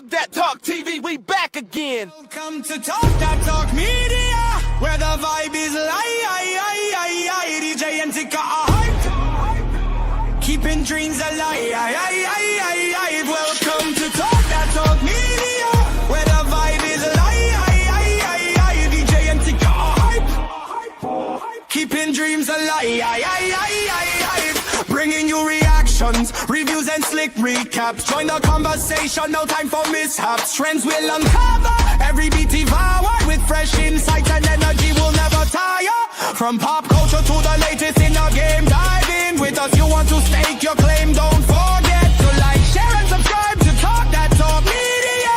That Talk TV, we back again. Welcome to Talk That Talk Media, where the vibe is live. DJ and Tika are hype, keeping dreams alive. Welcome to Talk That Talk Media, where the vibe is live. DJ and Tika are hype, keeping dreams alive. Bringing you reactions, reviews and slick recaps. Join the conversation, no time for mishaps. Trends will uncover, every beat devour. With fresh insights and energy will never tire. From pop culture to the latest in the game, dive in with us. You want to stake your claim, don't forget to like, share and subscribe to Talk That Talk Media.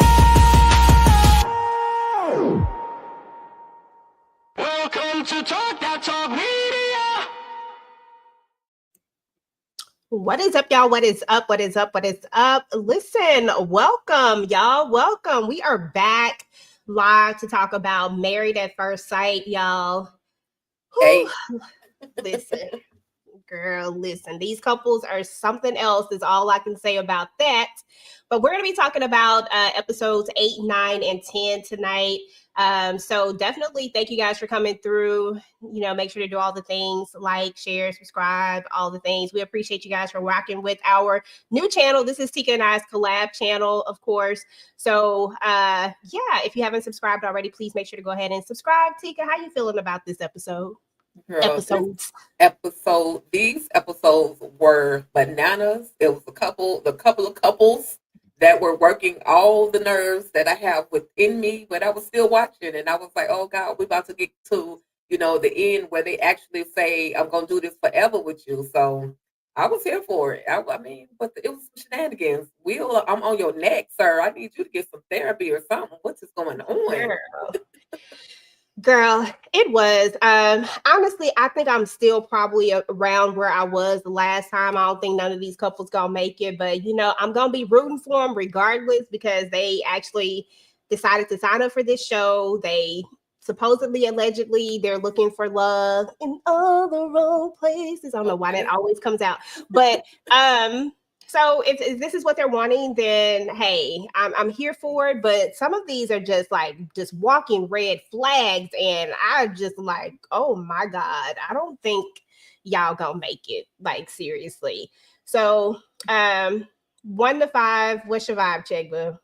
Welcome to Talk That Talk Media. What is up, y'all? What is up? What is up? What is up? Listen, welcome, y'all. Welcome. We are back live to talk about Married at First Sight, y'all. Hey. Listen, girl, listen. These couples are something else is all I can say about that. But we're going to be talking about episodes 8, 9, and 10 tonight. So definitely thank you guys for coming through. You know, make sure to do all the things, like, share, subscribe, all the things. We appreciate you guys for rocking with our new channel. This is Tika and I's collab channel, of course. So yeah, if you haven't subscribed already, please make sure to go ahead and subscribe. Tika, how you feeling about this episode? These episodes were bananas. It was a couple of couples that were working all the nerves that I have within me, but I was still watching, and I was like, oh God, we're about to get to, the end where they actually say, I'm going to do this forever with you. So I was here for it. I mean, but it was shenanigans. I'm on your neck, sir. I need you to get some therapy or something. What is going on? Girl, it was. Honestly, I think I'm still probably around where I was the last time. I don't think none of these couples gonna make it, but I'm gonna be rooting for them regardless because they actually decided to sign up for this show. They supposedly, allegedly, they're looking for love in all the wrong places. I don't know why that always comes out, but so if this is what they're wanting, then hey, I'm here for it. But some of these are just walking red flags, and I just like, oh my God, I don't think y'all gonna make it. Like seriously. So 1 to 5, what's your vibe check, boo?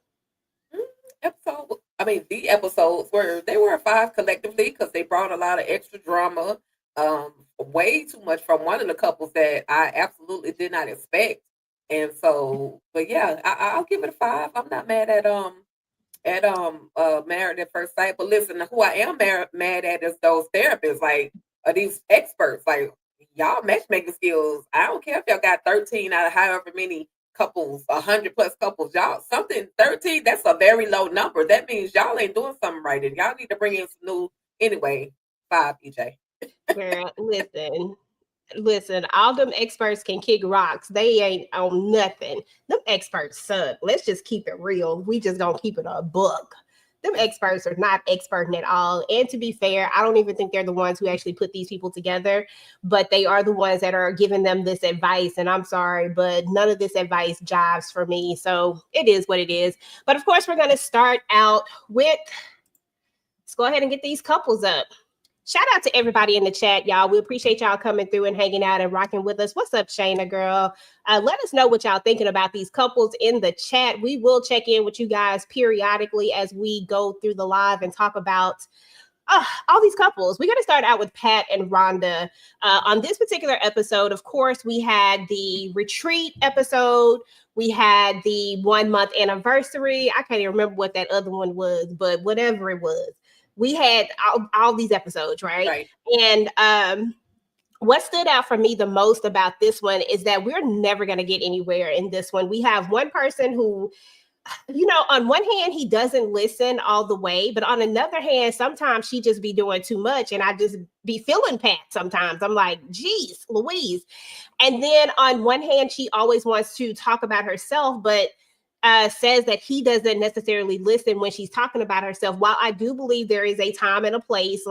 The episodes were a 5 collectively because they brought a lot of extra drama. Way too much from one of the couples that I absolutely did not expect. And so, but yeah, I'll give it a 5. I'm not mad at Married at First Sight. But listen, who I am mad at is those therapists, these experts, y'all matchmaking skills. I don't care if y'all got 13 out of however many couples, 100 plus couples. Y'all 13. That's a very low number. That means y'all ain't doing something right, and y'all need to bring in some new. Anyway, 5, EJ. Girl, listen, all them experts can kick rocks. They ain't on nothing. Them experts suck. Let's just keep it real. We just gonna keep it a book. Them experts are not experting at all. And to be fair, I don't even think they're the ones who actually put these people together, but they are the ones that are giving them this advice. And I'm sorry, but none of this advice jives for me. So it is what it is. But of course, we're gonna start out with, let's go ahead and get these couples up. Shout out to everybody in the chat, y'all. We appreciate y'all coming through and hanging out and rocking with us. What's up, Shayna, girl? Let us know what y'all thinking about these couples in the chat. We will check in with you guys periodically as we go through the live and talk about all these couples. We're going to start out with Pat and Rhonda. On this particular episode, of course, we had the retreat episode. We had the 1 month anniversary. I can't even remember what that other one was, but whatever it was. We had all these episodes, right? And what stood out for me the most about this one is that we're never going to get anywhere in this one. We have one person who, on one hand, he doesn't listen all the way, but on another hand, sometimes she just be doing too much, and I just be feeling Pat sometimes. I'm like, geez, Louise. And then on one hand, she always wants to talk about herself, but says that he doesn't necessarily listen when she's talking about herself. While I do believe there is a time and a place,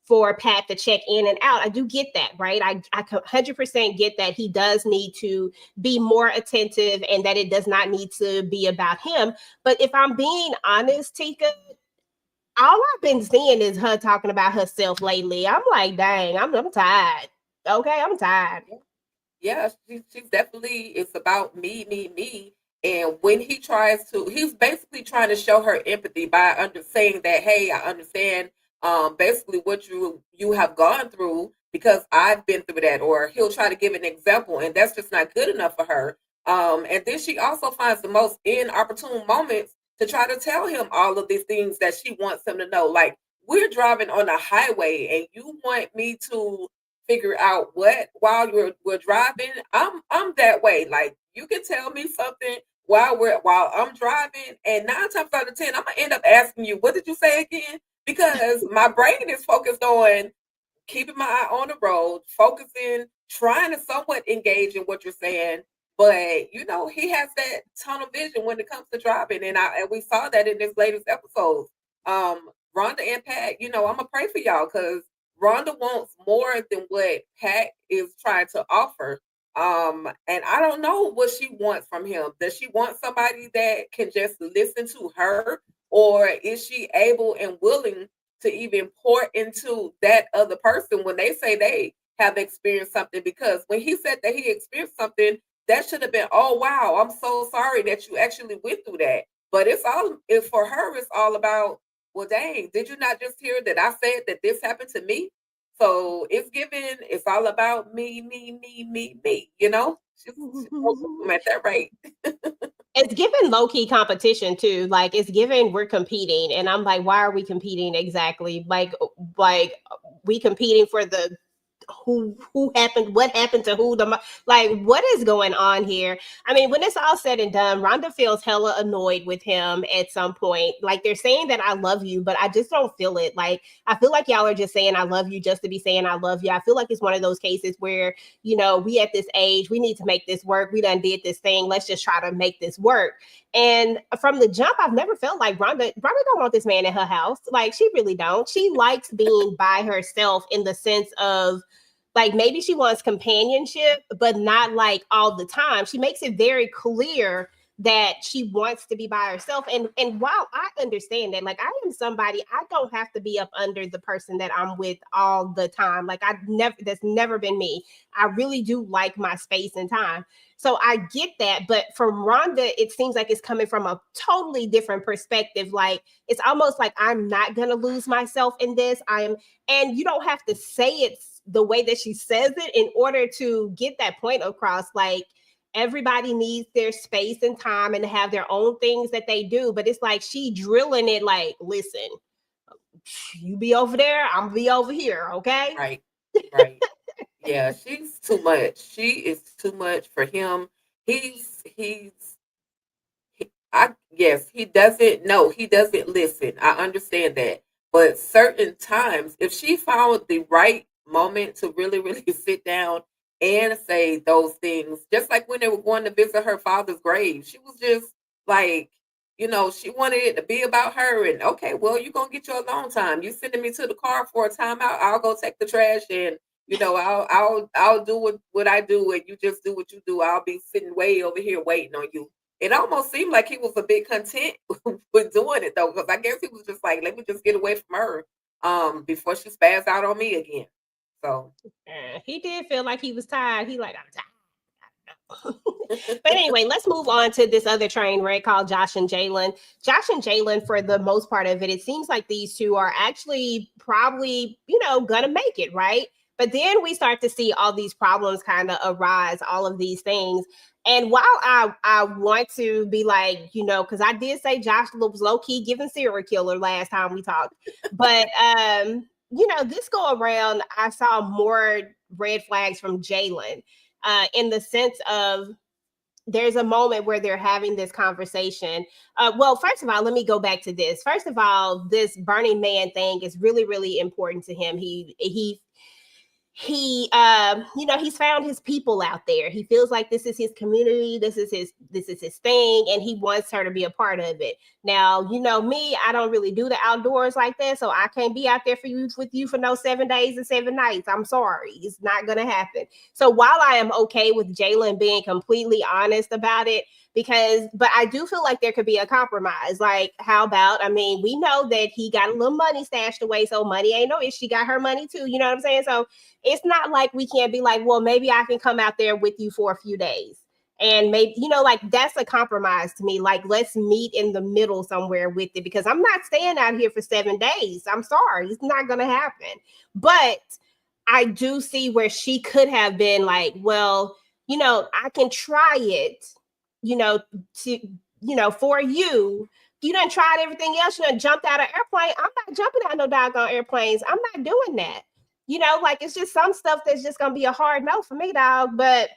for Pat to check in and out. I do get that, right? I 100% get that he does need to be more attentive and that it does not need to be about him. But if I'm being honest, Tika, all I've been seeing is her talking about herself lately. I'm like, dang, I'm tired. Okay, I'm tired. Yeah, she's definitely, it's about me. And when he tries to, he's basically trying to show her empathy by saying that, hey, I understand basically what you have gone through because I've been through that. Or he'll try to give an example, and that's just not good enough for her. And then she also finds the most inopportune moments to try to tell him all of these things that she wants him to know. Like, we're driving on a highway, and you want me to figure out what while we're driving. I'm that way. Like, you can tell me something while I'm driving, and 9 times out of 10, I'm gonna end up asking you, what did you say again? Because my brain is focused on keeping my eye on the road, focusing, trying to somewhat engage in what you're saying. But he has that tunnel vision when it comes to driving, and we saw that in this latest episode. Rhonda and Pat, I'm gonna pray for y'all because Rhonda wants more than what Pat is trying to offer. And I don't know what she wants from him. Does she want somebody that can just listen to her, or is she able and willing to even pour into that other person when they say they have experienced something? Because when he said that he experienced something, that should have been, oh wow, I'm so sorry that you actually went through that. But if for her, it's all about, well, dang, did you not just hear that I said that this happened to me? So it's all about me. She's at that rate. It's giving low-key competition too. Like, it's giving we're competing. And I'm like, why are we competing exactly? Like we competing for the who happened, what happened to who, like, what is going on here? I mean, when it's all said and done, Rhonda feels hella annoyed with him at some point. Like, they're saying that I love you, but I just don't feel it. Like, I feel like y'all are just saying I love you just to be saying I love you. I feel like it's one of those cases where, we at this age, we need to make this work. We done did this thing. Let's just try to make this work. And from the jump, I've never felt like Rhonda don't want this man in her house. Like, she really don't. She likes being by herself in the sense of, like, maybe she wants companionship, but not like all the time. She makes it very clear that she wants to be by herself. And while I understand that, like, I am somebody, I don't have to be up under the person that I'm with all the time. Like, that's never been me. I really do like my space and time. So I get that. But from Rhonda, it seems like it's coming from a totally different perspective. Like, it's almost like I'm not going to lose myself in this. And you don't have to say it the way that she says it in order to get that point across. Like, everybody needs their space and time and to have their own things that they do. But it's like she drilling it like, listen, you be over there, I'm be over here, okay? Right. Yeah, she's too much. She is too much for him. He doesn't listen. I understand that. But certain times, if she found the right moment to really, really sit down and say those things, just like when they were going to visit her father's grave, she was just like, she wanted it to be about her. And okay, well, you're gonna get your alone time. You sending me to the car for a timeout. I'll go take the trash, and I'll do what I do, and you just do what you do. I'll be sitting way over here waiting on you. It almost seemed like he was a bit content with doing it though, because I guess he was just like, let me just get away from her before she spazzed out on me again. So he did feel like he was tired. He like, I'm tired. But anyway, let's move on to this other train wreck called Josh and Jalen. Josh and Jalen, for the most part of it, it seems like these two are actually probably, gonna make it, right? But then we start to see all these problems kind of arise, all of these things. And while I want to be like, because I did say Josh was low-key giving serial killer last time we talked. But this go around, I saw more red flags from Jalen. In the sense of, there's a moment where they're having this conversation. Well, first of all, let me go back to this. First of all, this Burning Man thing is really, really important to him. He he he's found his people out there. He feels like this is his community, this is his thing, and he wants her to be a part of it. Now, me, I don't really do the outdoors like that, so I can't be out there with you for no 7 days and 7 nights. I'm sorry, it's not gonna happen. So while I am okay with Jalen being completely honest about it, but I do feel like there could be a compromise. Like, how about, we know that he got a little money stashed away, so money ain't no issue. She got her money too, you know what I'm saying? So it's not like we can't be like, well, maybe I can come out there with you for a few days. And maybe, like, that's a compromise to me. Like, let's meet in the middle somewhere with it, because I'm not staying out here for 7 days. I'm sorry, it's not going to happen. But I do see where she could have been like, well, I can try it, for you. You done tried everything else. You done jumped out of airplane. I'm not jumping out no doggone airplanes. I'm not doing that. Like, it's just some stuff that's just gonna be a hard no for me, dog. But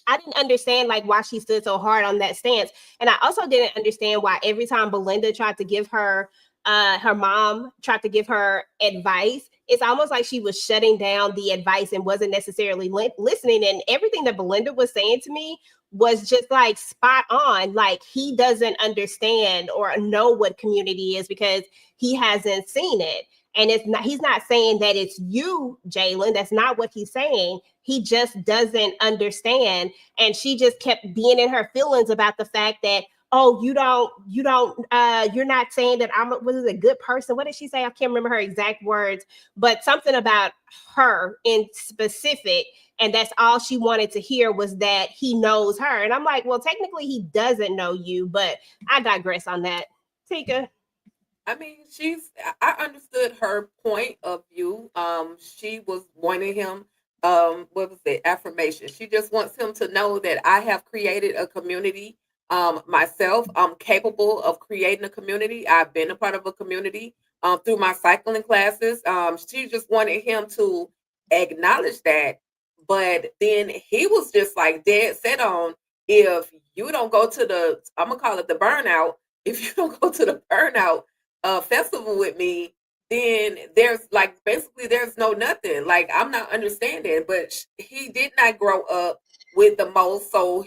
I didn't understand like why she stood so hard on that stance. And I also didn't understand why every time Belinda tried to give her mom tried to give her advice, it's almost like she was shutting down the advice and wasn't necessarily listening. And everything that Belinda was saying to me was just like spot on. Like, he doesn't understand or know what community is because he hasn't seen it. And he's not saying that it's you, Jalen. That's not what he's saying. He just doesn't understand. And she just kept being in her feelings about the fact that, oh, you're not saying that was a good person. What did she say? I can't remember her exact words, but something about her in specific. And that's all she wanted to hear, was that he knows her. And I'm like, well, technically he doesn't know you, but I digress on that. Tika. I understood her point of view. She was wanting him, what was it, affirmation. She just wants him to know that I have created a community myself. I'm capable of creating a community. I've been a part of a community through my cycling classes. She just wanted him to acknowledge that. But then he was just like dead set on, if you don't go to I'm going to call it the burnout, if you don't go to the burnout festival with me, then there's like basically there's no nothing. Like, I'm not understanding. But he did not grow up with the most. So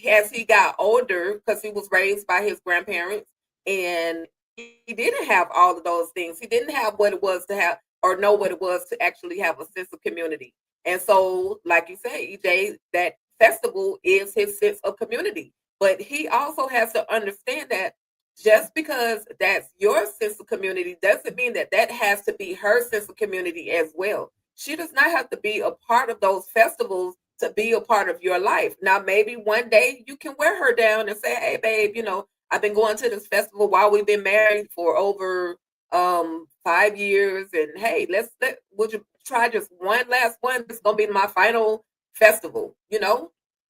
as he got older, because he was raised by his grandparents, and he didn't have all of those things. He didn't have what it was to have, or know what it was to actually have a sense of community. And so, like you say, EJ, that festival is his sense of community. But he also has to understand that just because that's your sense of community doesn't mean that that has to be her sense of community as well. She does not have to be a part of those festivals to be a part of your life. Now, maybe one day you can wear her down and say, hey, babe, I've been going to this festival while we've been married for over 5 years. And hey, would you try just one last one? It's going to be my final festival,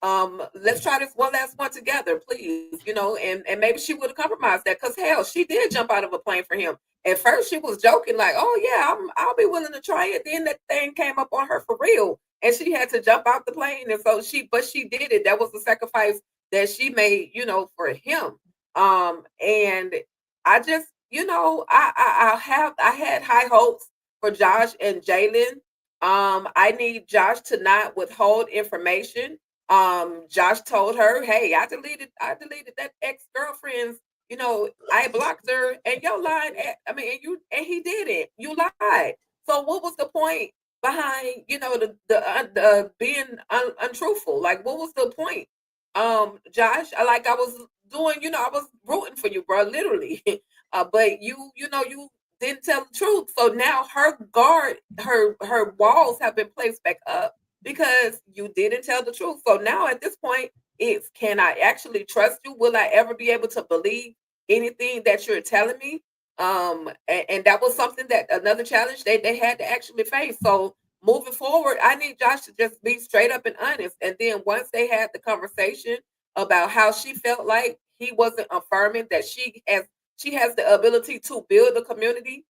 let's try this one last one together, please, and maybe she would have compromised that, because hell, she did jump out of a plane for him. At first she was joking like, oh yeah, I'll be willing to try it. Then that thing came up on her for real, and she had to jump out the plane. And so she did it. That was the sacrifice that she made, for him. And I just, I had high hopes for Josh and Jalen. I need Josh to not withhold information. Josh told her, hey, I deleted that ex-girlfriend's, I blocked her, and you're lying. And he didn't. You lied. So what was the point behind, the being untruthful? Like, what was the point? Josh, I was doing, I was rooting for you, bro, literally. But you didn't tell the truth. So now her walls have been placed back up because you didn't tell the truth. So now at this point, it's, can I actually trust you? Will I ever be able to believe anything that you're telling me? And that was something that another challenge they had to actually face. So moving forward, I need Josh to just be straight up and honest. And then once they had the conversation about how she felt like he wasn't affirming that she has the ability to build a community.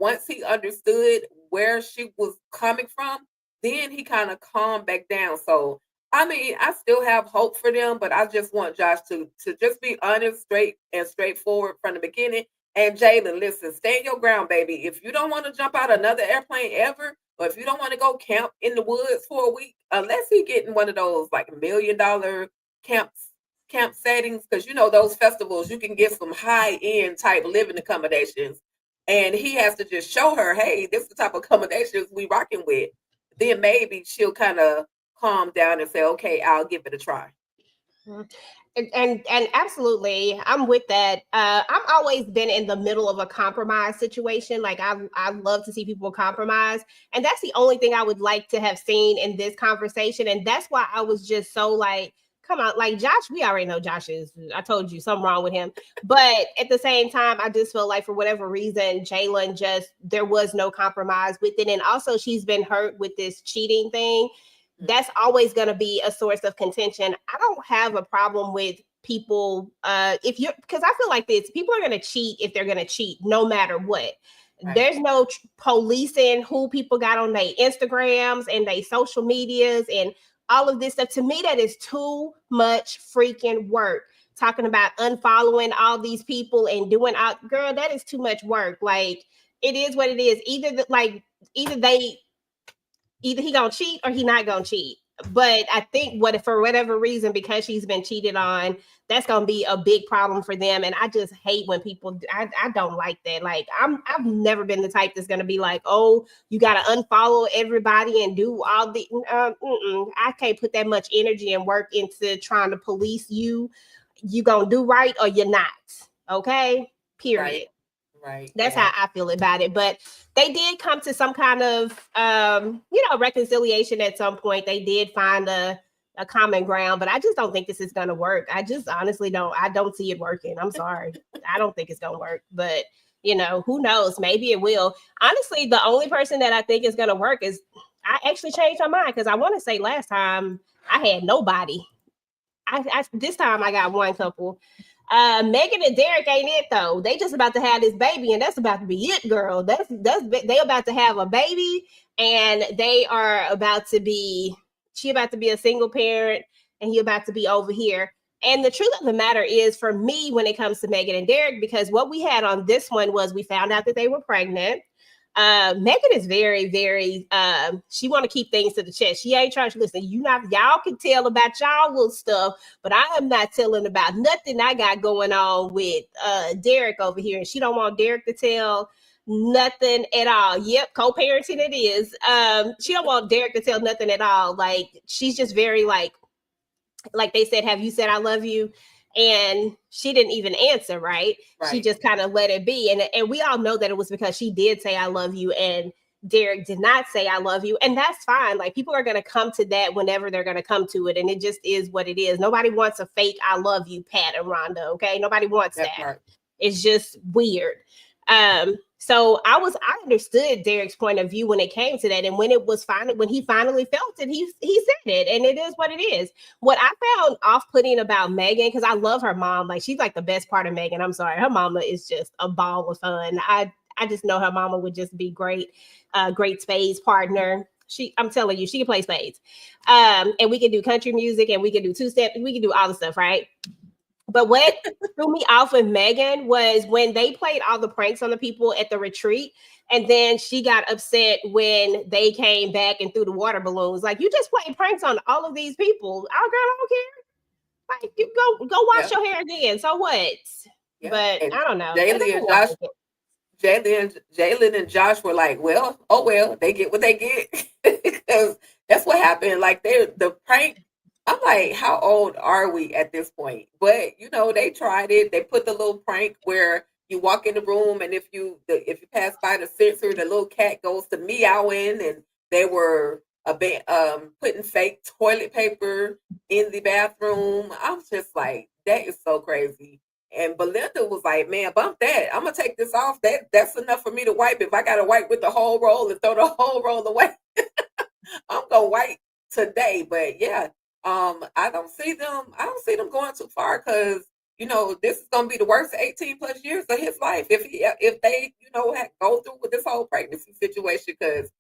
Once he understood where she was coming from, then he kind of calmed back down. So, I still have hope for them, but I just want Josh to just be honest, straightforward from the beginning. And Jalen, listen, stay in your ground, baby. If you don't want to jump out another airplane ever, But if you don't want to go camp in the woods for a week, unless he getting one of those like $1 million camp settings, because you know those festivals you can get some high end type living accommodations, and he has to just show her, hey, this is the type of accommodations we rocking with. Then maybe she'll kind of calm down and say, okay, I'll give it a try. And absolutely, I'm with that. I've always been in the middle of a compromise situation. Like I love to see people compromise, and that's the only thing I would like to have seen in this conversation. And that's why I was just so like, come on, like Josh. We already know Josh is. I told you something wrong with him, but at the same time, I just feel like for whatever reason, Jalen just there was no compromise with it, and also she's been hurt with this cheating thing. That's always going to be a source of contention. I don't have a problem with people if you're because I feel like this people are going to cheat if they're going to cheat no matter what. Right. There's no policing who people got on their Instagrams and their social medias and all of this stuff. To me, that is too much freaking work. Talking about unfollowing all these people and doing out, girl, that is too much work. Like it is what it is. Either he gonna cheat or he not gonna cheat. But I think for whatever reason, because she's been cheated on, that's gonna be a big problem for them. And I just hate when people. I don't like that. Like I've never been the type that's gonna be like, oh, you gotta unfollow everybody and do all the. I can't put that much energy and work into trying to police you. You gonna do right or you're not. Okay. Period. Right. That's how I feel about it. But they did come to some kind of, reconciliation at some point. They did find a common ground, but I just don't think this is going to work. I just honestly don't. I don't see it working. I'm sorry. I don't think it's going to work. But, who knows? Maybe it will. Honestly, the only person that I think is going to work is I actually changed my mind because I want to say last time I had nobody. This time I got one couple. Megan and Derek ain't it though. They just about to have this baby, and that's about to be it, girl. That's they about to have a baby, and they are about to be. She about to be a single parent, and he about to be over here. And the truth of the matter is, for me, when it comes to Megan and Derek, because what we had on this one was we found out that they were pregnant. Megan is very, very she want to keep things to the chest. She ain't trying to listen. Y'all can tell about y'all little stuff, but I am not telling about nothing I got going on with Derek over here. And she don't want Derek to tell nothing at all. Yep, co-parenting it is. She don't want Derek to tell nothing at all. Like she's just very like they said, have you said I love you? And she didn't even answer, right? She just kind of let it be. And we all know that it was because she did say, I love you. And Derek did not say, I love you. And that's fine. Like people are going to come to that whenever they're going to come to it. And it just is what it is. Nobody wants a fake, I love you, Pat and Rhonda. Okay. Nobody wants that. Right. It's just weird. So I understood Derek's point of view when it came to that. And when he finally felt it, he said it, and it is what it is. What I found off-putting about Megan, because I love her mom, like she's like the best part of Megan. I'm sorry. Her mama is just a ball of fun. I just know her mama would just be great, great spades partner. I'm telling you, she can play spades. And we can do country music and we can do two-step, we can do all the stuff, right? But what threw me off with Megan was when they played all the pranks on the people at the retreat. And then she got upset when they came back and threw the water balloons. Like, you just played pranks on all of these people. Oh, girl, I don't care. Like, you go wash your hair again. So what? Yeah. But and I don't know. Jalen and Josh were like, well, they get what they get. Because that's what happened. Like, the prank. I'm like, how old are we at this point? But they tried it. They put the little prank where you walk in the room, and if you pass by the sensor, the little cat goes to meowing, and they were putting fake toilet paper in the bathroom. I was just like, that is so crazy. And Belinda was like, man, bump that. I'm gonna take this off. That's enough for me to wipe. If I gotta wipe with the whole roll and throw the whole roll away, I'm gonna wipe today. But yeah. I don't see them going too far because, this is going to be the worst 18 plus years of his life if they, go through with this whole pregnancy situation, because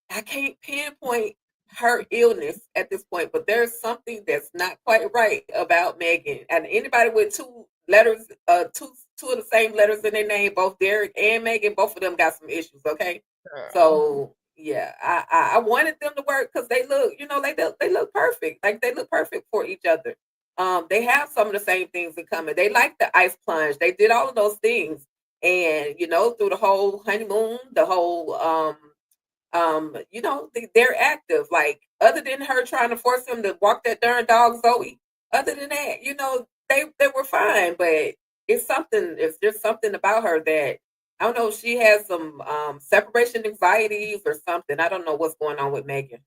I can't pinpoint her illness at this point, but there's something that's not quite right about Megan. And anybody with two two of the same letters in their name. Both Derek and Megan, both of them got some issues. Okay, Girl. so yeah, I wanted them to work because they look, they look perfect. Like they look perfect for each other. They have some of the same things in common. They like the ice plunge. They did all of those things, and through the whole honeymoon, the whole they're active. Like other than her trying to force him to walk that darn dog Zoe, other than that, they were fine. But it's just something about her that I don't know. She has some separation anxieties or something. I don't know what's going on with Megan.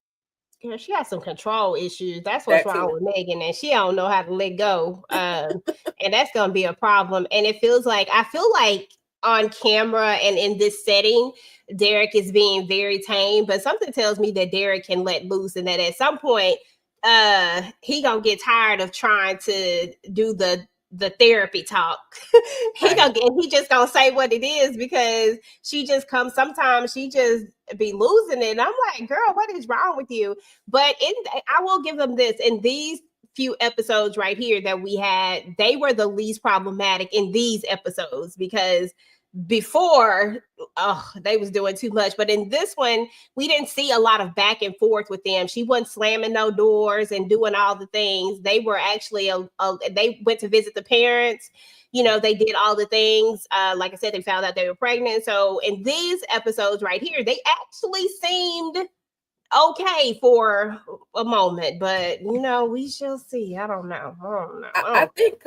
Yeah, she has some control issues. That's what's That wrong too. with Megan, and she don't know how to let go. And that's gonna be a problem. And I feel like on camera and in this setting, Derek is being very tame, but something tells me that Derek can let loose, and that at some point, he gonna get tired of trying to do the therapy talk. Right. He just gonna say what it is, because she just comes. Sometimes she just be losing it, and I'm like, girl, what is wrong with you? But I will give them this: in these few episodes right here that we had, they were the least problematic in these episodes, because before, they was doing too much. But in this one, we didn't see a lot of back and forth with them. She wasn't slamming no doors and doing all the things. They were actually they went to visit the parents. They did all the things. Like I said, they found out they were pregnant. So in these episodes right here, they actually seemed okay for a moment. But we shall see. I don't know. I think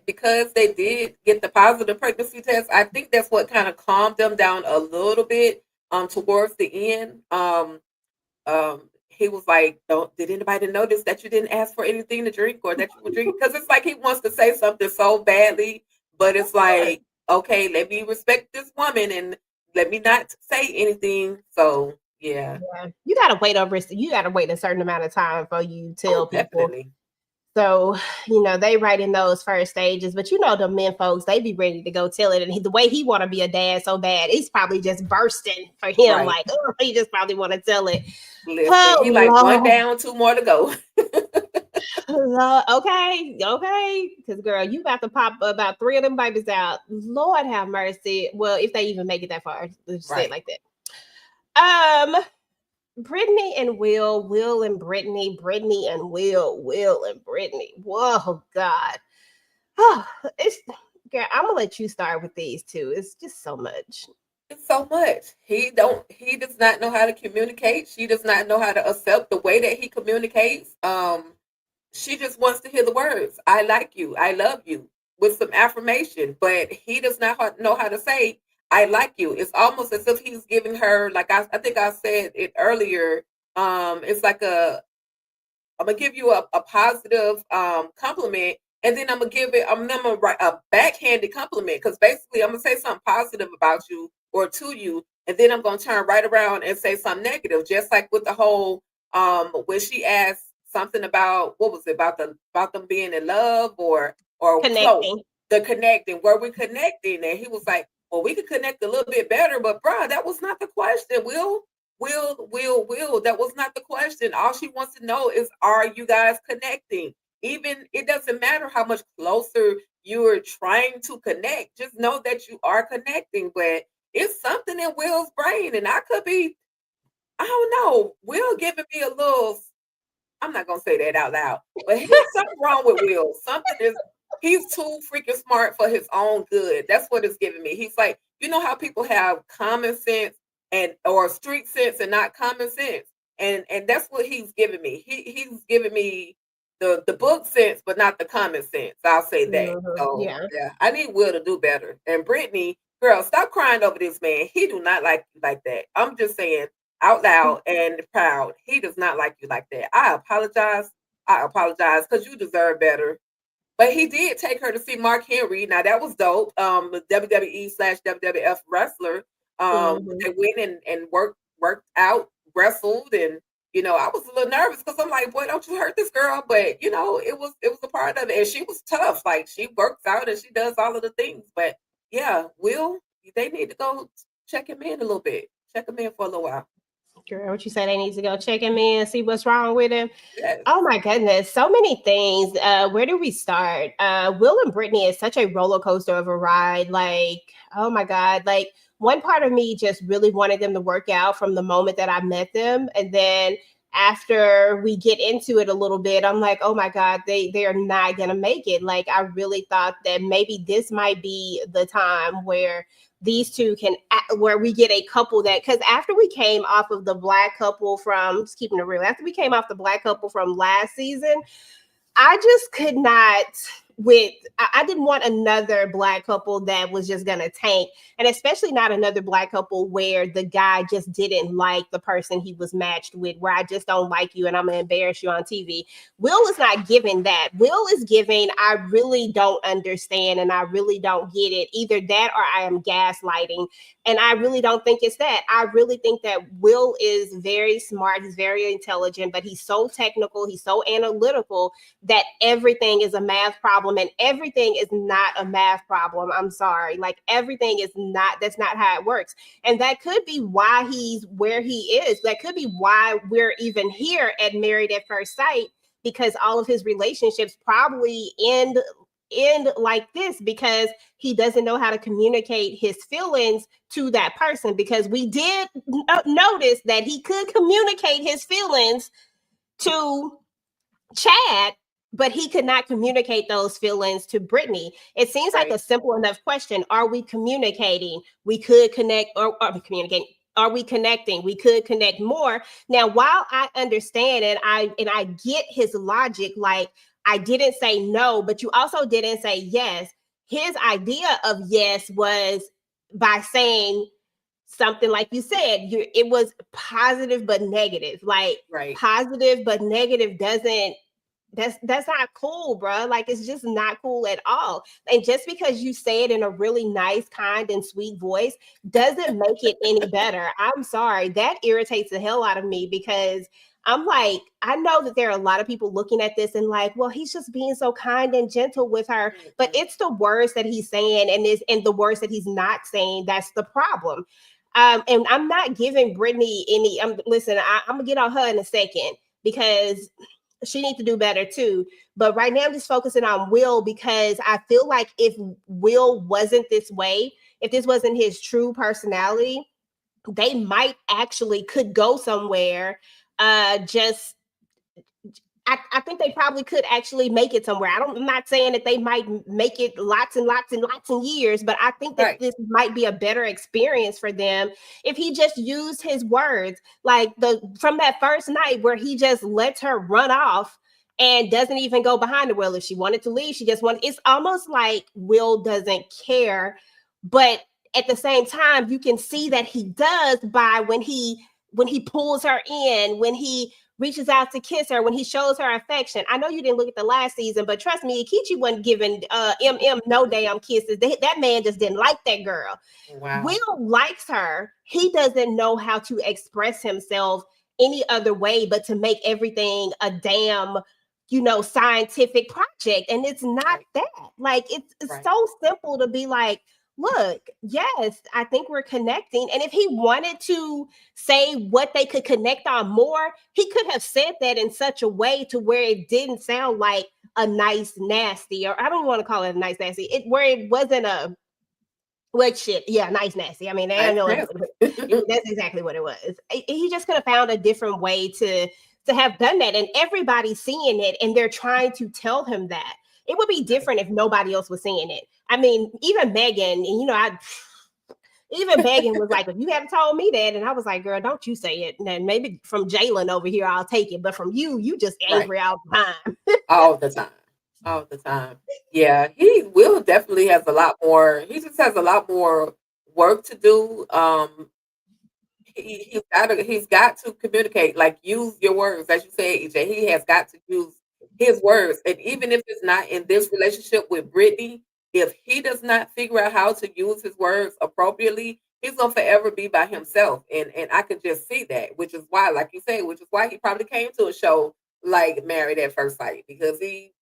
because they did get the positive pregnancy test, I think that's what kind of calmed them down a little bit towards the end. He was like, did anybody notice that you didn't ask for anything to drink or that you were drinking? Because it's like he wants to say something so badly, but it's like, okay, let me respect this woman and let me not say anything. So yeah. You gotta wait a certain amount of time before you tell people. Definitely. So, they right in those first stages, but the men folks, they be ready to go tell it. And the way he want to be a dad so bad, it's probably just bursting for him. Right. Like, he just probably want to tell it. Listen, he like one down, two more to go. Okay. Because girl, you about to pop about 3 of them babies out. Lord have mercy. Well, if they even make it that far, let's say it like that. Brittany and Will and Brittany, Brittany and Will and Brittany. Whoa, God. Oh, girl, I'm gonna let you start with these two. It's just so much. It's so much. He does not know how to communicate. She does not know how to accept the way that he communicates. She just wants to hear the words, I like you, I love you, with some affirmation, but he does not know how to say, I like you. It's almost as if he's giving her, like I think I said it earlier, it's like I'm gonna give you a positive compliment, and then I'm gonna write a backhanded compliment, because basically I'm gonna say something positive about you or to you, and then I'm gonna turn right around and say something negative, just like with the whole when she asked something about, what was it, about them being in love or close, Connecting. the connecting, were we connecting? And he was like, well, we could connect a little bit better, but bruh, that was not the question. Will, that was not the question. All she wants to know is, are you guys connecting? Even it doesn't matter how much closer you're trying to connect, just know that you are connecting. But it's something in Will's brain, and I don't know, Will giving me a little, I'm not gonna say that out loud, but there's something wrong with Will. He's too freaking smart for his own good. That's what it's giving me. He's like, how people have common sense or street sense and not common sense. And that's what he's giving me. He's giving me the book sense, but not the common sense. I'll say that. So Yeah. I need Will to do better. And Brittany, girl, stop crying over this man. He do not like you like that. I'm just saying out loud and proud. He does not like you like that. I apologize because you deserve better. But he did take her to see Mark Henry. Now that was dope. The WWE/WWF wrestler. They went and worked out, wrestled, and I was a little nervous because I'm like, boy, don't you hurt this girl? But it was a part of it, and she was tough. Like, she works out and she does all of the things. But yeah, Will, they need to go check him in a little bit. Check him in for a little while. Girl, what you say? They need to go check him in, see what's wrong with him. Yes. Oh my goodness, so many things. Where do we start? Will and Brittany is such a roller coaster of a ride. Like, oh my God. Like, one part of me just really wanted them to work out from the moment that I met them. And then after we get into it a little bit, I'm like, oh my God, they are not gonna make it. Like, I really thought that maybe this might be the time where these two can where we get a couple that, because after we came off of the black couple from, just keeping it real, after we came off the black couple from last season, I just could not I didn't want another black couple that was just gonna tank, and especially not another black couple where the guy just didn't like the person he was matched with, where I just don't like you and I'm gonna embarrass you on TV. Will is not giving that. Will is giving, I really don't understand and I really don't get it. Either that or I am gaslighting. And I really don't think it's that. I really think that Will is very smart, he's very intelligent, but he's so technical, he's so analytical that everything is a math problem, and everything is not a math problem. I'm sorry. Like, everything is not, that's not how it works. And that could be why he's where he is. That could be why we're even here at Married at First Sight, because all of his relationships probably end like this, because he doesn't know how to communicate his feelings to that person. Because we did notice that he could communicate his feelings to Chad, but he could not communicate those feelings to Brittany. It seems like a simple enough question. Are we communicating? We could connect, or are we communicating? Are we connecting? We could connect more. Now, while I understand and I get his logic, like, I didn't say no, but you also didn't say yes. His idea of yes was by saying something like you said, it was positive but negative. Like, positive but negative doesn't, that's not cool, bro. Like, it's just not cool at all. And just because you say it in a really nice, kind, and sweet voice doesn't make it any better. I'm sorry. That irritates the hell out of me, because I'm like, I know that there are a lot of people looking at this and like, well, he's just being so kind and gentle with her. But it's the words that he's saying and the words that he's not saying that's the problem. And I'm not giving Brittany any. Listen, I'm gonna get on her in a second, because she needs to do better too. But right now I'm just focusing on Will, because I feel like if Will wasn't this way, if this wasn't his true personality, they might actually could go somewhere. I think they probably could actually make it somewhere. I'm not saying that they might make it lots and lots and lots of years, but I think that this might be a better experience for them if he just used his words, like from that first night where he just lets her run off and doesn't even go behind the wheel. If she wanted to leave, she just wanted. It's almost like Will doesn't care, but at the same time, you can see that he does by when he pulls her in, when he reaches out to kiss her, when he shows her affection. I know you didn't look at the last season, but trust me, Akichi wasn't giving MM no damn kisses. That man just didn't like that girl. Wow. Will likes her. He doesn't know how to express himself any other way but to make everything a damn, scientific project. And it's not that. Like, it's so simple to be like, look, yes, I think we're connecting. And if he wanted to say what they could connect on more, he could have said that in such a way to where it didn't sound like a nice nasty, or I don't want to call it a nice nasty, where it wasn't a nice nasty. I mean, I know that's exactly what it was. He just could have found a different way to have done that, and everybody's seeing it and they're trying to tell him that. It would be different if nobody else was seeing it. I mean, even Megan, and even Megan was like, if you hadn't told me that, and I was like, girl, don't you say it. And then maybe from Jalen over here, I'll take it. But from you just angry all the time. All the time. All the time. Yeah, Will definitely has a lot more. He just has a lot more work to do. He's got to communicate, like, use your words, as you said, EJ. He has got to use his words, and even if it's not in this relationship with Brittany, if he does not figure out how to use his words appropriately, he's gonna forever be by himself, and I could just see that, which is why, like you said, which is why he probably came to a show like Married at First Sight, because he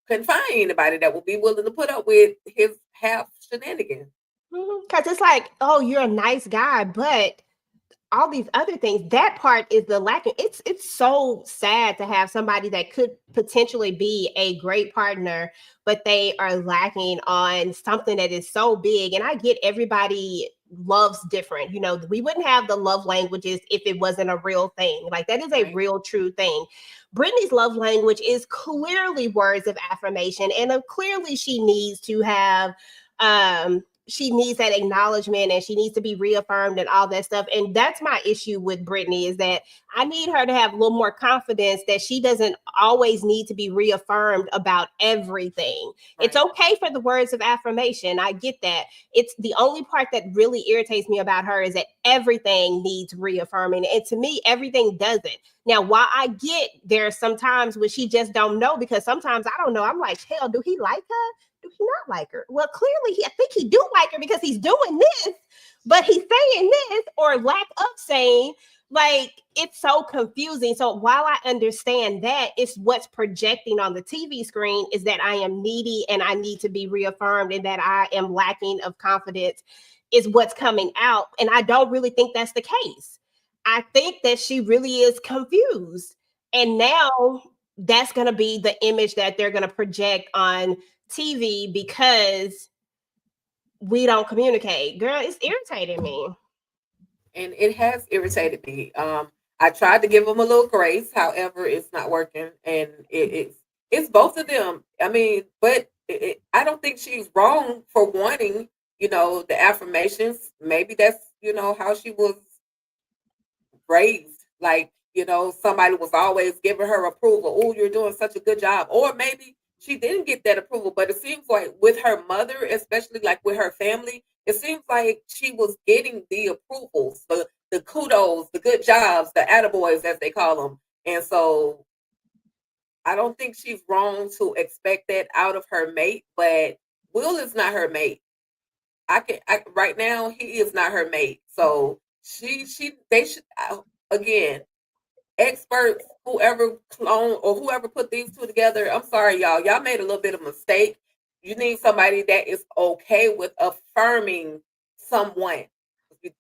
couldn't find anybody that would be willing to put up with his half shenanigans. Because it's like, oh, you're a nice guy, but all these other things. That part is the lacking. It's so sad to have somebody that could potentially be a great partner, but they are lacking on something that is so big. And I get everybody loves different. You know, we wouldn't have the love languages if it wasn't a real thing. Like that is a Right. real true thing. Brittany's love language is clearly words of affirmation, and clearly she needs to have she needs that acknowledgement and she needs to be reaffirmed and all that stuff. And that's my issue with Brittany, is that I need her to have a little more confidence that she doesn't always need to be reaffirmed about everything. Right. It's okay for the words of affirmation. I get that. It's the only part that really irritates me about her is that everything needs reaffirming. And to me, everything doesn't. Now, while I get there are some times when she just don't know, because sometimes I don't know. I'm like, hell, do he like her? Do he not like her? Well, clearly, I think he do like her because he's doing this, but he's saying this or lack of saying. Like, it's so confusing. So while I understand that, it's what's projecting on the TV screen is that I am needy and I need to be reaffirmed and that I am lacking of confidence is what's coming out. And I don't really think that's the case. I think that she really is confused. And now that's going to be the image that they're going to project on TV because we don't communicate. Girl, it's irritating me. And it has irritated me. I tried to give them a little grace, however, it's not working, and it's both of them. I mean, but I don't think she's wrong for wanting, the affirmations. Maybe that's how she was raised. Like, somebody was always giving her approval. Oh, you're doing such a good job. Or maybe she didn't get that approval, but it seems like with her mother, especially like with her family, it seems like she was getting the approvals, the kudos, the good jobs, the attaboys, as they call them. And so I don't think she's wrong to expect that out of her mate, but Will is not her mate. Right now, he is not her mate. So they should, again, experts, whoever clone or whoever put these two together, I'm sorry, y'all made a little bit of a mistake. You need somebody that is okay with affirming someone. You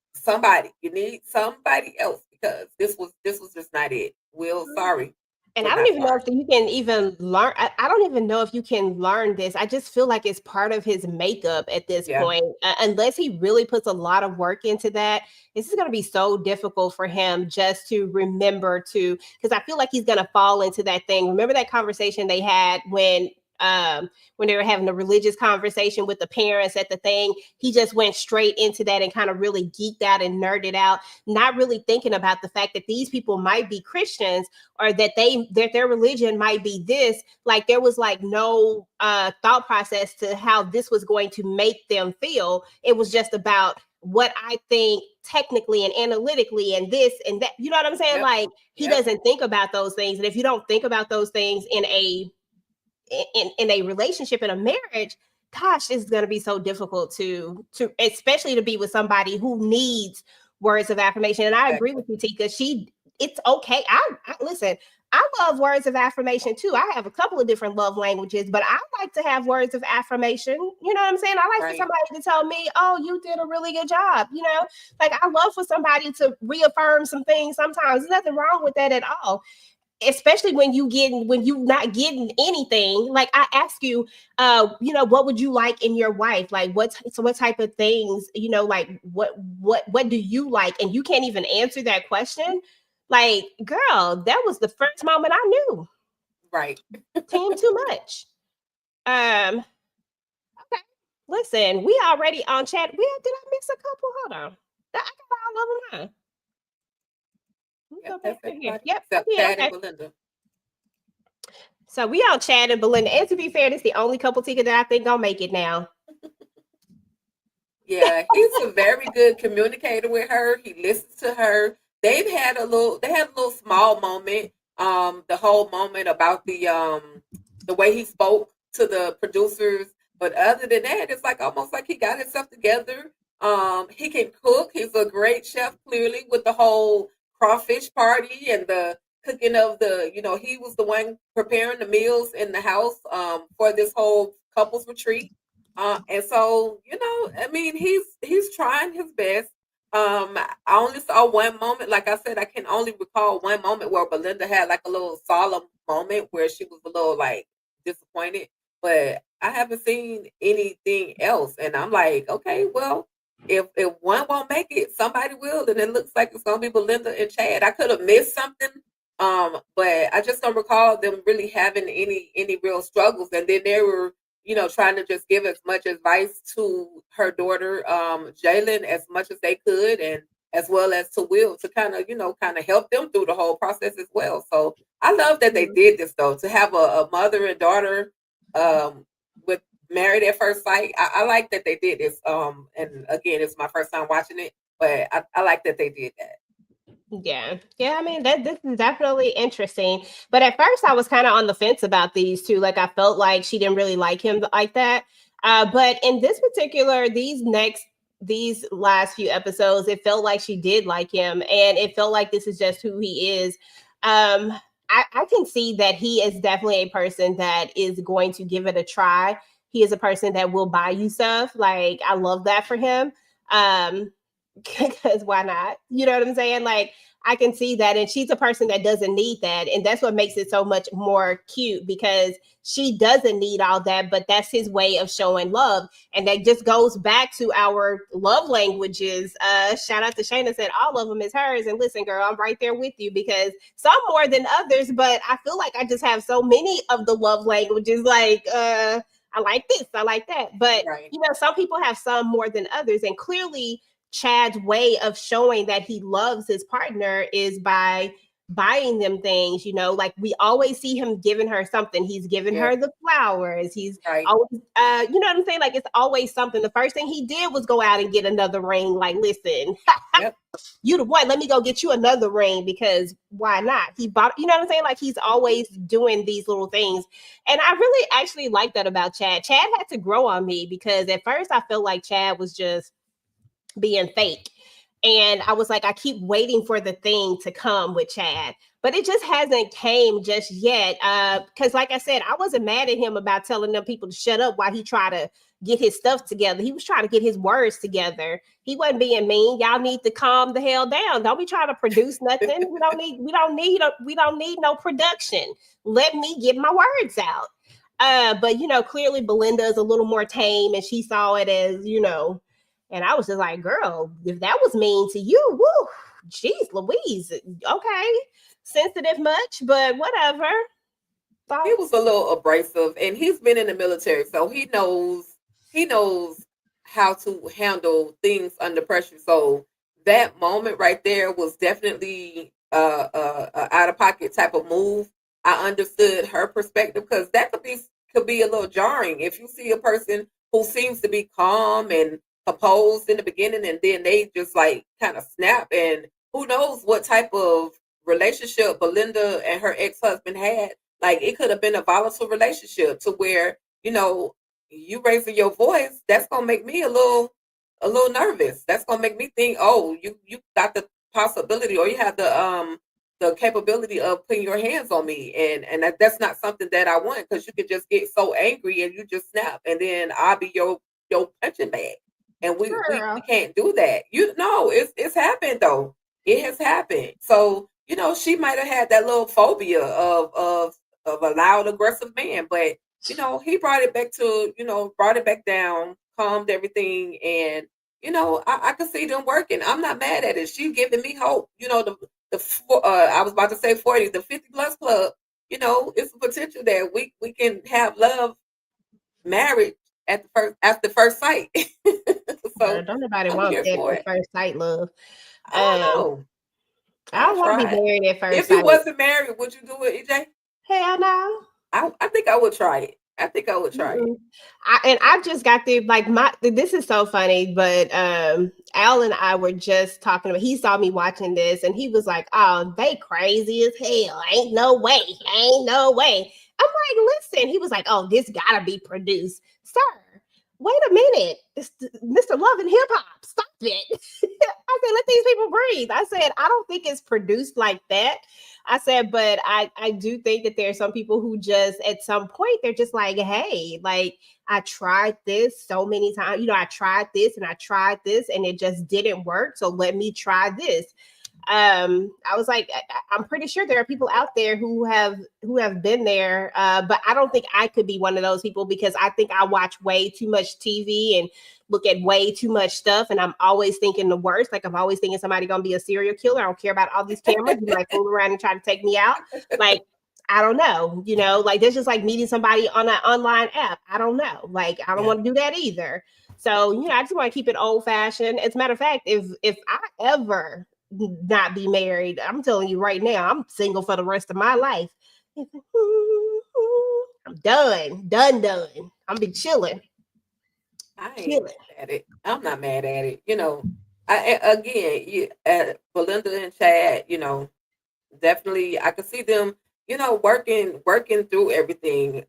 need somebody else, because this was just not it. Will, sorry. And I don't even know if you can even learn. I don't even know if you can learn this. I just feel like it's part of his makeup at this point. Unless he really puts a lot of work into that, this is going to be so difficult for him just to remember to, because I feel like he's going to fall into that thing. Remember that conversation they had when they were having a religious conversation with the parents at the thing? He just went straight into that and kind of really geeked out and nerded out, not really thinking about the fact that these people might be Christians or that their religion might be this. Like there was like no thought process to how this was going to make them feel. It was just about what I think technically and analytically and this and that. You know what I'm saying? Like he doesn't think about those things. And if you don't think about those things in a relationship, in a marriage, gosh, it's going to be so difficult to especially to be with somebody who needs words of affirmation. And I agree with you, Tika. It's okay. I listen, I love words of affirmation too. I have a couple of different love languages, but I like to have words of affirmation. You know what I'm saying? I like for somebody to tell me, oh, you did a really good job. Like I love for somebody to reaffirm some things sometimes. There's nothing wrong with that at all. Especially when you not getting anything. Like I ask you, what would you like in your wife? Like what type of things, like what do you like? And you can't even answer that question. Like, girl, that was the first moment I knew. Right. Team too much. Okay. Listen, we already on chat. Did I miss a couple? Hold on. I got all of them, huh? Go back to here. Yep. Except Chad and Belinda. So we all Chad and Belinda. And to be fair, this is the only couple ticket that I think gonna make it now. Yeah, he's a very good communicator with her. He listens to her. They had a little small moment. The whole moment about the way he spoke to the producers. But other than that, it's like almost like he got himself together. He can cook. He's a great chef, clearly, with the whole crawfish party and the cooking of he was the one preparing the meals in the house for this whole couples retreat. And so, I mean, he's trying his best. I only saw one moment. Like I said, I can only recall one moment where Belinda had like a little solemn moment where she was a little like disappointed. But I haven't seen anything else, and I'm like, okay, well, if one won't make it, somebody will, and it looks like it's gonna be Belinda and Chad. I could have missed something, but I just don't recall them really having any real struggles. And then they were, trying to just give as much advice to her daughter, Jalen, as much as they could, and as well as to Will to kind of help them through the whole process as well. So I love that they did this though, to have a mother and daughter with married at first sight. I like that they did this. And again, it's my first time watching it, but I like that they did that. Yeah. I mean, this is definitely interesting. But at first, I was kind of on the fence about these two. Like, I felt like she didn't really like him like that. But in this particular, these last few episodes, it felt like she did like him, and it felt like this is just who he is. I can see that he is definitely a person that is going to give it a try. He is a person that will buy you stuff. Like, I love that for him. Because why not? You know what I'm saying? Like, I can see that. And she's a person that doesn't need that. And that's what makes it so much more cute, because she doesn't need all that, but that's his way of showing love. And that just goes back to our love languages. Shout out to Shayna, said all of them is hers. And listen, girl, I'm right there with you, because some more than others, but I feel like I just have so many of the love languages. Like, I like this, I like that. But, Right. some people have some more than others. And clearly, Chad's way of showing that he loves his partner is by buying them things. Like, we always see him giving her something. He's giving her the flowers. He's Right. always, you know what I'm saying? Like, it's always something. The first thing he did was go out and get another ring. Like, listen, Yep. you the one, let me go get you another ring, because why not? He bought, you know what I'm saying? Like, he's always doing these little things. And I really actually like that about Chad. Chad had to grow on me, because at first I felt like Chad was just being fake. And I was like, I keep waiting for the thing to come with Chad, but it just hasn't came just yet. Because like I said, I wasn't mad at him about telling them people to shut up while he tried to get his stuff together. He was trying to get his words together. He wasn't being mean. Y'all need to calm the hell down. Don't be trying to produce nothing. We don't need no production. Let me get my words out. But clearly Belinda is a little more tame, and she saw it as, and I was just like, girl, if that was mean to you, woo, geez, Louise, okay, sensitive much, but whatever. He was a little abrasive, and he's been in the military, so he knows how to handle things under pressure. So that moment right there was definitely a out of pocket type of move. I understood her perspective, because that could be a little jarring if you see a person who seems to be calm and composed in the beginning, and then they just like kind of snap. And who knows what type of relationship Belinda and her ex-husband had. Like, it could have been a volatile relationship to where, you raising your voice, that's gonna make me a little nervous. That's gonna make me think, oh, you got the possibility, or you have the capability of putting your hands on me, and that's not something that I want, because you could just get so angry and you just snap, and then I'll be your punching bag. And we can't do that. It's happened though. It has happened. So, she might have had that little phobia of a loud, aggressive man, but he brought it back down, calmed everything, and I could see them working. I'm not mad at it. She's giving me hope. I was about to say 40, the 50 plus club. It's a potential that we can have love, marriage after first sight. So don't nobody want that at first sight love. I don't know. I don't want to be married at first sight. If you wasn't married, would you do it, EJ? Hell no. I think I would try it. it. I've just got this is so funny, but Al and I were just talking about, he saw me watching this and he was like, oh, they crazy as hell. Ain't no way. I'm like, listen, he was like, oh, this gotta be produced. Sir, wait a minute. It's Mr. Love and Hip Hop. Stop it. I said, let these people breathe. I said, I don't think it's produced like that. I said, but I do think that there are some people who just at some point they're just like, hey, like I tried this so many times. You know, I tried this and I tried this and it just didn't work. So let me try this. I was like, I'm pretty sure there are people out there who have been there, but I don't think I could be one of those people because I think I watch way too much TV and look at way too much stuff, and I'm always thinking the worst. Like I'm always thinking somebody gonna be a serial killer. I don't care about all these cameras. You might fool around and try to take me out. Like I don't know, like there's just like meeting somebody on an online app. I don't know. Like I don't want to do that either. So, I just want to keep it old fashioned. As a matter of fact, if I ever not be married, I'm telling you right now, I'm single for the rest of my life. I'm done. I'm be chilling. I ain't mad at it. I'm not mad at it. Belinda and Chad, definitely I could see them, working through everything.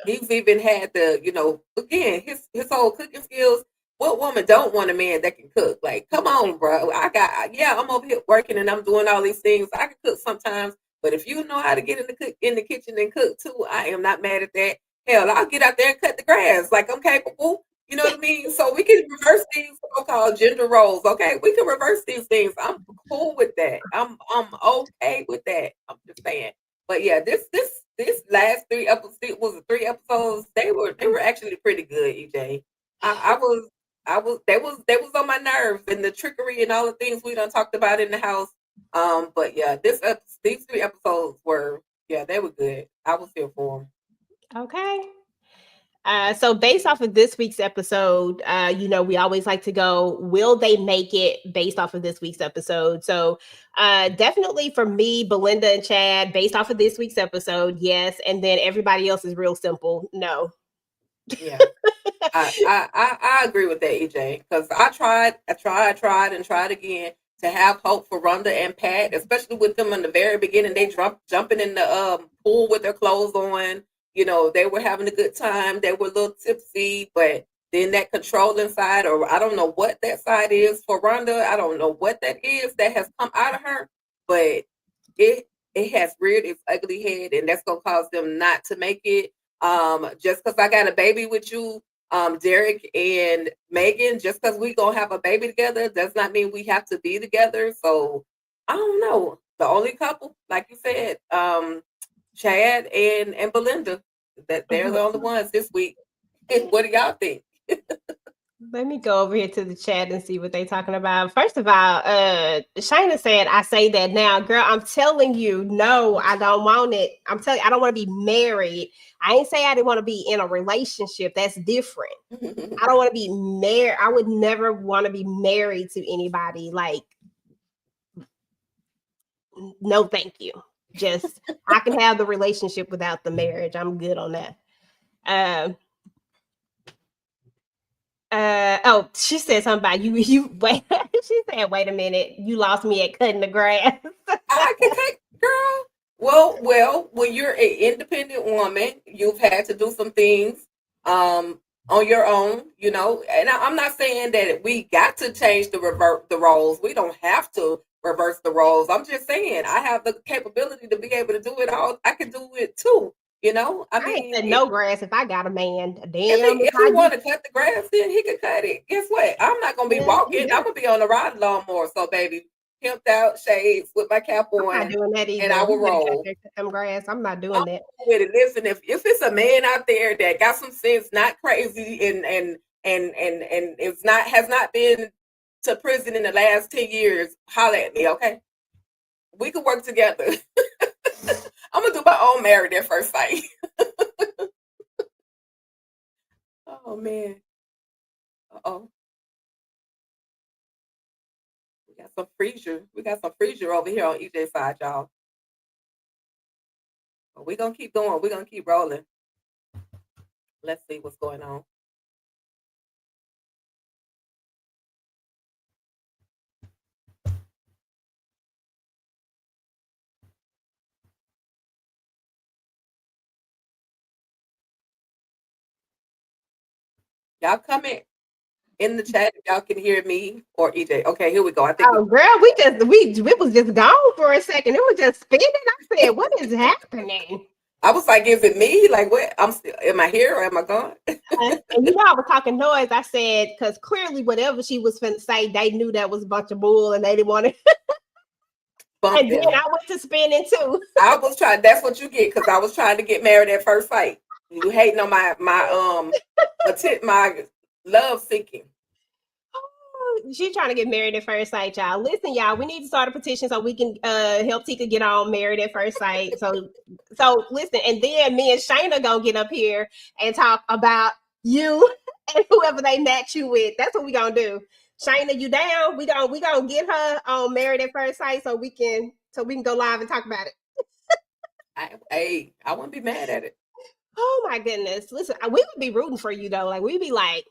He's even had again, his whole cooking skills. What woman don't want a man that can cook? Like, come on, bro. I'm over here working and I'm doing all these things. I can cook sometimes, but if you know how to get in the kitchen and cook too, I am not mad at that. Hell, I'll get out there and cut the grass. Like I'm capable. You know what I mean? So we can reverse these so-called gender roles. Okay, we can reverse these things. I'm cool with that. I'm okay with that. I'm just saying. But yeah, this last three episodes was it 3 episodes. They were actually pretty good. EJ, they was on my nerves and the trickery and all the things we done talked about in the house. But yeah, these 3 episodes were they were good. I was here for them. Okay. So based off of this week's episode, we always like to go, will they make it based off of this week's episode? So definitely for me, Belinda and Chad, based off of this week's episode, yes. And then everybody else is real simple. No. Yeah. I agree with that, EJ, because I tried and tried again to have hope for Rhonda and Pat, especially with them in the very beginning. They jumping in the pool with their clothes on. They were having a good time. They were a little tipsy, but then that controlling side, or I don't know what that side is for Rhonda. I don't know what that is that has come out of her, but it has reared its ugly head, and that's gonna cause them not to make it. Just because I got a baby with you, Derek and Megan, just because we gonna have a baby together does not mean we have to be together. So I don't know. The only couple, like you said, Chad and Belinda, that they're the only ones this week. What do y'all think? Let me go over here to the chat and see what they're talking about. First of all, Shayna said, I say that now. Girl, I'm telling you, no, I don't want it. I'm telling you, I don't want to be married. I ain't say I didn't want to be in a relationship. That's different. I don't want to be married. I would never want to be married to anybody. Like, no, thank you. Just, I can have the relationship without the marriage. I'm good on that. She said something about you wait. She said, wait a minute, you lost me at cutting the grass. I can cut, girl. Well, when you're an independent woman, you've had to do some things on your own, and I'm not saying that we got to change the roles. We don't have to reverse the roles. I'm just saying I have the capability to be able to do it all. I can do it too. I mean, ain't no grass if I got a man. Damn, if he want to cut the grass, then he can cut it. Guess what? I'm not gonna be walking. I'm gonna be on the ride lawnmower. So, baby, pimped out shades with my cap on. I'm not doing that either. And I will roll. Some grass. I'm not doing that. With it. Listen, if it's a man out there that got some sense, not crazy, and has not been to prison in the last 10 years, holler at me, okay? We could work together. I'm gonna do my own Married at First Sight. Oh man. Uh-oh. We got some freezer over here on EJ's side, y'all. But we're gonna keep going. We're gonna keep rolling. Let's see what's going on. Y'all come in. in the chat if y'all can hear me or EJ. Okay, here we go. I think Oh, girl, we was just gone for a second. It was just spinning. I said, "What is happening?" I was like, is it me? Like, what? I'm still. Am I here or am I gone? And you know, I was talking noise. I said because clearly, whatever she was finna say, they knew that was a bunch of bull, and they didn't want it. And then I went to spinning too. I was trying. That's what you get because I was trying to get married at first sight. You hating on my love seeking. She's trying to get married at first sight, y'all. Listen, y'all, we need to start a petition so we can help Tika get on married at first sight. So listen, and then me and Shayna gonna get up here and talk about you and whoever they match you with. That's what we gonna do. Shayna, you down? We gonna get her on married at first sight so we can go live and talk about it. I wouldn't be mad at it. Oh my goodness. Listen, we would be rooting for you though. Like we'd be like,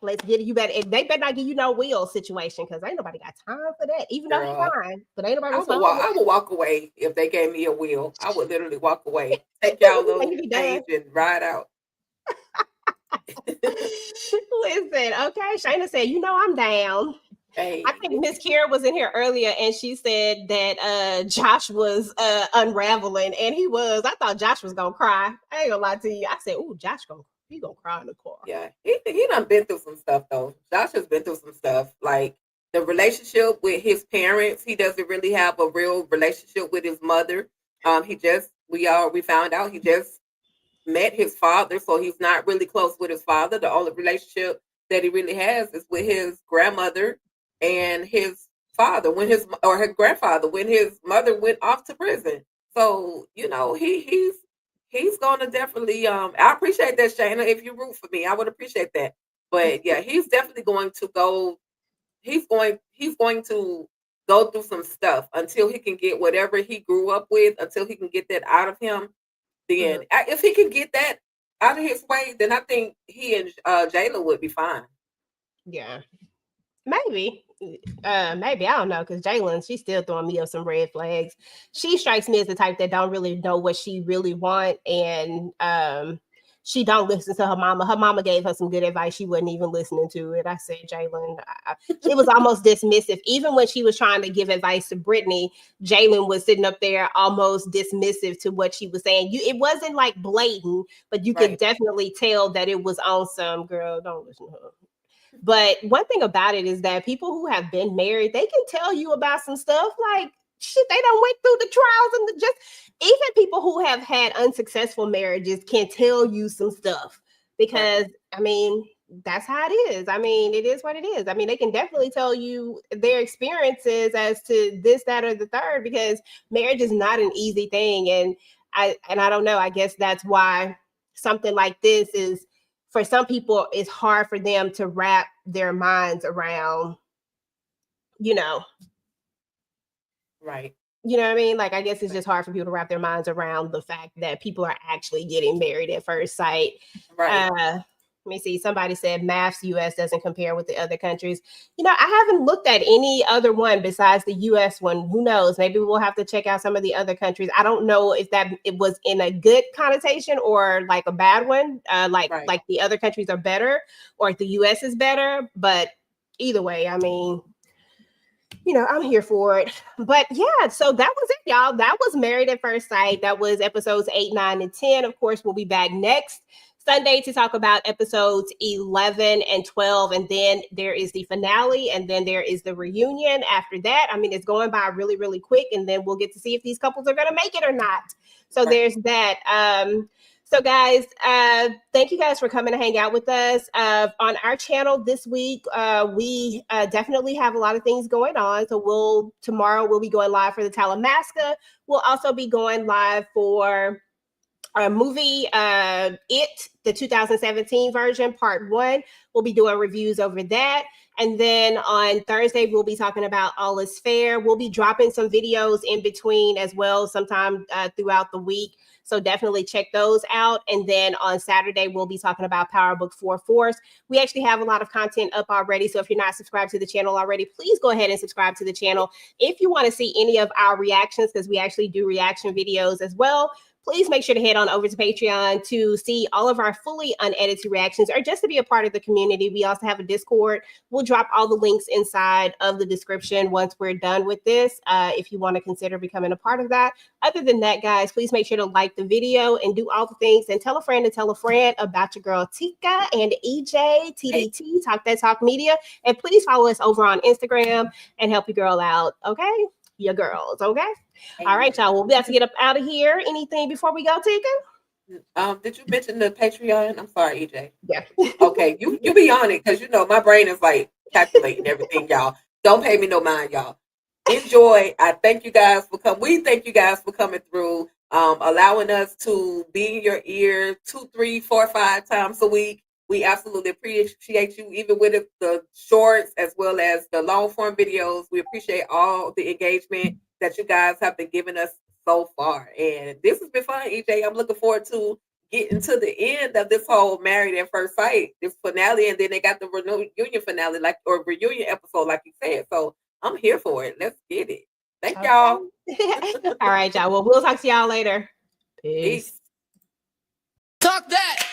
let's get it. You better. They better not give you no wheel situation because ain't nobody got time for that. Even though it's fine, but ain't nobody. I would walk away if they gave me a wheel. I would literally walk away, take y'all little page and ride out. Listen, okay. Shayna said, "You know I'm down." Hey. I think Miss Kira was in here earlier, and she said that Josh was unraveling, and he was. I thought Josh was gonna cry. I ain't gonna lie to you. I said, "Ooh, Josh he gonna cry in the car." Yeah, he done been through some stuff though. Josh has been through some stuff. Like the relationship with his parents, he doesn't really have a real relationship with his mother. We found out he just met his father, so he's not really close with his father. The only relationship that he really has is with his grandmother and his father her grandfather when his mother went off to prison. So you know he's gonna definitely I appreciate that, Shayna. If you root for me, I would appreciate that. But yeah, he's definitely going to go. He's going to go through some stuff until he can get whatever he grew up with. Until he can get that out of him. Then if he can get that out of his way, then I think he and Jayla would be fine. Yeah, maybe. Maybe I don't know because Jalen, she's still throwing me up some red flags. She strikes me as the type that don't really know what she really want, and she don't listen to her mama. Her mama gave her some good advice. She wasn't even listening to it. I said, Jalen, it was almost dismissive. Even when she was trying to give advice to Brittany, Jalen was sitting up there almost dismissive to what she was saying. It wasn't like blatant, but you could definitely tell that it was on some girl. Don't listen to her. But one thing about it is that people who have been married, they can tell you about some stuff like shit. They don't went through the trials and even people who have had unsuccessful marriages can tell you some stuff because I mean, that's how it is. I mean, it is what it is. I mean, they can definitely tell you their experiences as to this, that, or the third because marriage is not an easy thing. And I don't know. I guess that's why something like this is. For some people, it's hard for them to wrap their minds around, Right. You know what I mean? Like, I guess it's just hard for people to wrap their minds around the fact that people are actually getting married at first sight. Right. Let me see. Somebody said MAF's US doesn't compare with the other countries. I haven't looked at any other one besides the US one. Who knows? Maybe we'll have to check out some of the other countries. I don't know if it was in a good connotation or like a bad one. Like the other countries are better or the US is better. But either way, I mean, I'm here for it. But yeah, so that was it, y'all. That was Married at First Sight. That was episodes 8, 9, and 10. Of course, we'll be back next Sunday to talk about episodes 11 and 12. And then there is the finale. And then there is the reunion after that. I mean, it's going by really, really quick. And then we'll get to see if these couples are going to make it or not. So there's that. So guys, thank you guys for coming to hang out with us on our channel this week. We definitely have a lot of things going on. So tomorrow we'll be going live for the Talamasca. We'll also be going live for our movie, It, the 2017 version, part 1. We'll be doing reviews over that. And then on Thursday, we'll be talking about All Is Fair. We'll be dropping some videos in between as well, sometime throughout the week. So definitely check those out. And then on Saturday, we'll be talking about Power Book 4 Force. We actually have a lot of content up already. So if you're not subscribed to the channel already, please go ahead and subscribe to the channel. If you want to see any of our reactions, because we actually do reaction videos as well, please make sure to head on over to Patreon to see all of our fully unedited reactions or just to be a part of the community. We also have a Discord. We'll drop all the links inside of the description once we're done with this, if you want to consider becoming a part of that. Other than that, guys, please make sure to like the video and do all the things and tell a friend about your girl Tika and EJ, TDT, Talk That Talk Media. And please follow us over on Instagram and help your girl out, okay? Your girls, okay? All right, y'all. We'll be able to get up out of here. Anything before we go, Tika? Did you mention the Patreon? I'm sorry, EJ. Yeah. Okay, you be on it because you know my brain is like calculating everything, y'all. Don't pay me no mind, y'all. Enjoy. I thank you guys for coming. We thank you guys for coming through, allowing us to be in your ear 2, 3, 4, 5 times a week. We absolutely appreciate you, even with the shorts as well as the long form videos. We appreciate all the engagement that you guys have been giving us so far. And this has been fun, EJ. I'm looking forward to getting to the end of this whole Married at First Sight, this finale, and then they got the reunion finale, or reunion episode, like you said. So I'm here for it. Let's get it. Thank y'all. All right, y'all. Well, we'll talk to y'all later. Peace. Talk that.